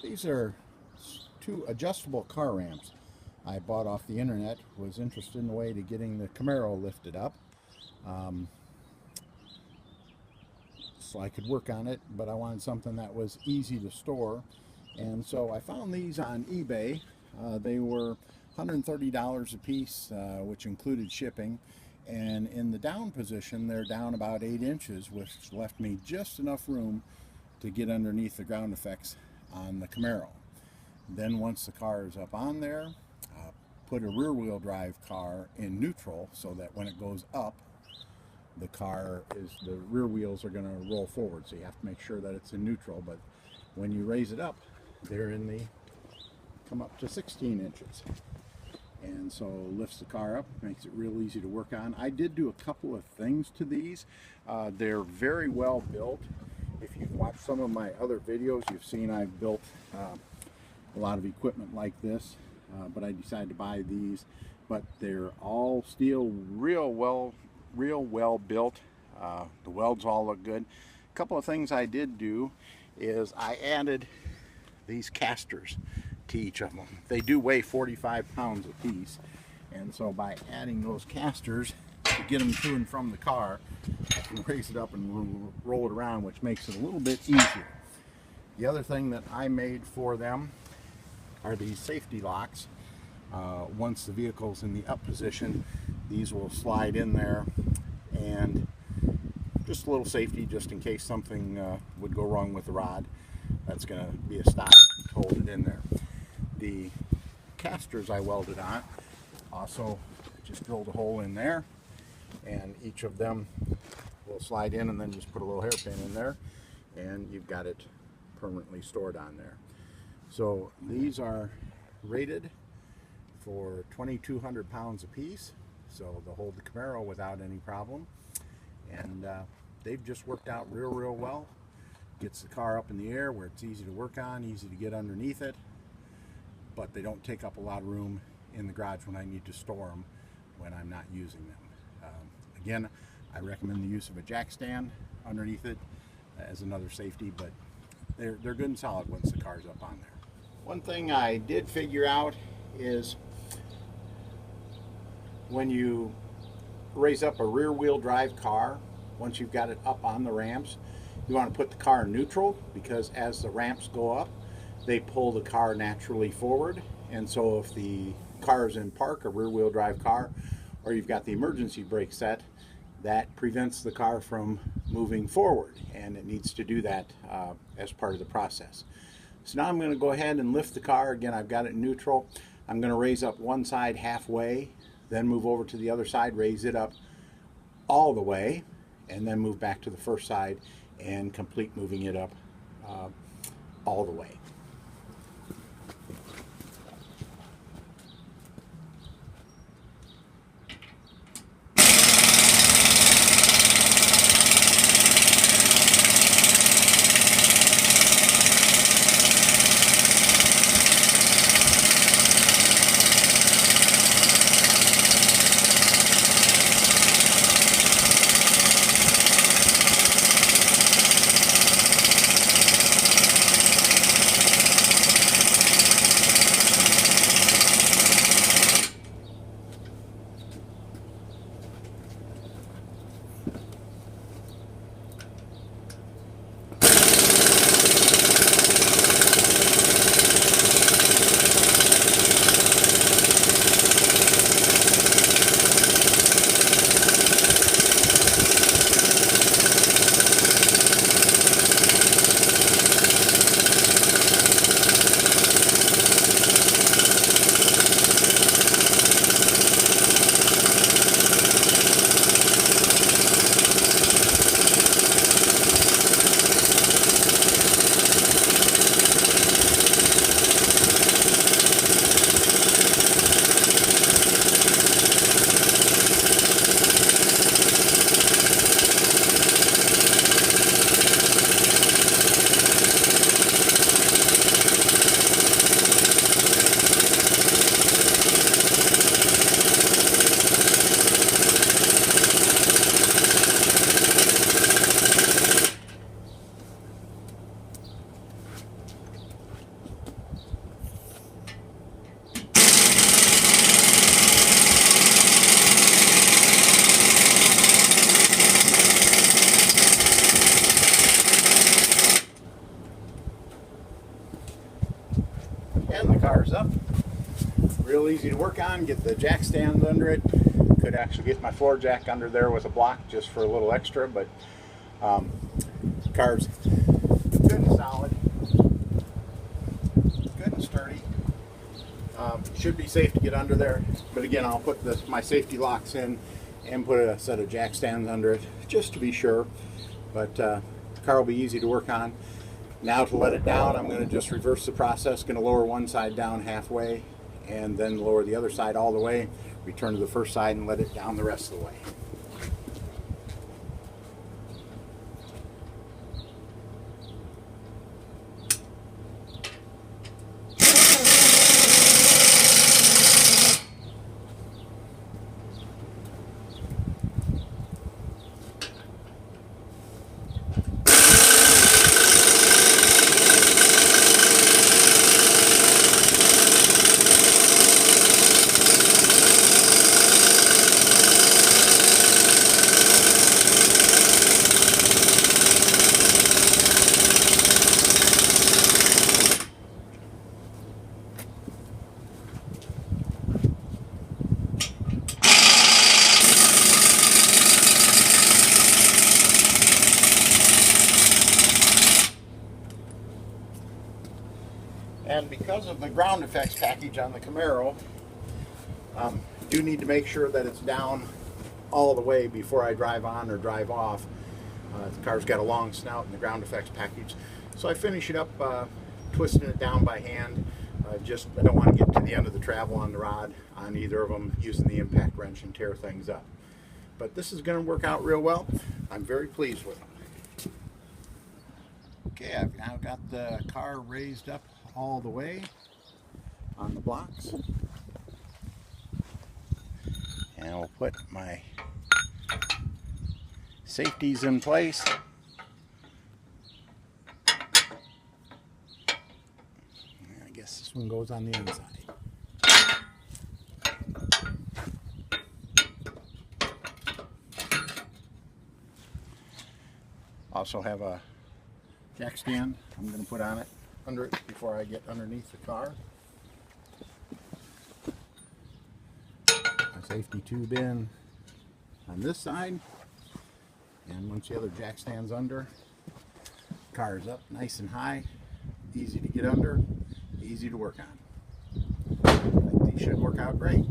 These are two adjustable car ramps I bought off the internet. Was interested in the way to getting the Camaro lifted up, so I could work on it, but I wanted something that was easy to store. And so I found these on eBay. They were $130 a piece, which included shipping. And in the down position, they're down about 8 inches, which left me just enough room to get underneath the ground effects on the Camaro. Then once the car is up on there, put a rear wheel drive car in neutral so that when it goes up, the rear wheels are going to roll forward. So you have to make sure that it's in neutral, but when you raise it up, come up to 16 inches. And so lifts the car up, makes it real easy to work on. I did do a couple of things to these. They're very well built. If you've watched some of my other videos, you've seen I've built a lot of equipment like this, but I decided to buy these. But they're all steel, real well built. The welds all look good. A couple of things I did do is I added these casters to each of them. They do weigh 45 pounds a piece, and so by adding those casters to get them to and from the car, I can raise it up and roll it around, which makes it a little bit easier. The other thing that I made for them are these safety locks. Once the vehicle's in the up position, these will slide in there, and just a little safety just in case something would go wrong with the rod. That's going to be a stop to hold it in there. The casters I welded on also just drilled a hole in there, and each of them will slide in, and then just put a little hairpin in there, and you've got it permanently stored on there. So these are rated for 2,200 pounds a piece, so they'll hold the Camaro without any problem. And they've just worked out real well. Gets the car up in the air where it's easy to work on, easy to get underneath it, but they don't take up a lot of room in the garage when I need to store them when I'm not using them. Again, I recommend the use of a jack stand underneath it as another safety, but they're good and solid once the car's up on there. One thing I did figure out is when you raise up a rear wheel drive car, once you've got it up on the ramps, you want to put the car in neutral, because as the ramps go up, they pull the car naturally forward. And so if the car is in park, a rear wheel drive car, or you've got the emergency brake set, that prevents the car from moving forward, and it needs to do that as part of the process. So now I'm going to go ahead and lift the car. Again, I've got it in neutral. I'm going to raise up one side halfway, then move over to the other side, raise it up all the way, and then move back to the first side and complete moving it up all the way. And the car's up. Real easy to work on. Get the jack stands under it. Could actually get my floor jack under there with a block just for a little extra, but car's good and solid, good and sturdy. Should be safe to get under there, but again, I'll put my safety locks in and put a set of jack stands under it just to be sure. But the car will be easy to work on. Now to let it down, I'm going to just reverse the process. Going to lower one side down halfway and then lower the other side all the way, return to the first side and let it down the rest of the way. And because of the ground effects package on the Camaro, do need to make sure that it's down all the way before I drive on or drive off. The car's got a long snout in the ground effects package, so I finish it up twisting it down by hand. I don't want to get to the end of the travel on the rod on either of them using the impact wrench and tear things up. But this is going to work out real well. I'm very pleased with it. Okay, I've now got the car raised up all the way on the blocks, and I'll put my safeties in place. I guess this one goes on the inside. Also have a jack stand I'm going to put on it, under it, before I get underneath the car. My safety tube in on this side, and once the other jack stand's under, car's up nice and high, easy to get under, easy to work on. I think these should work out great.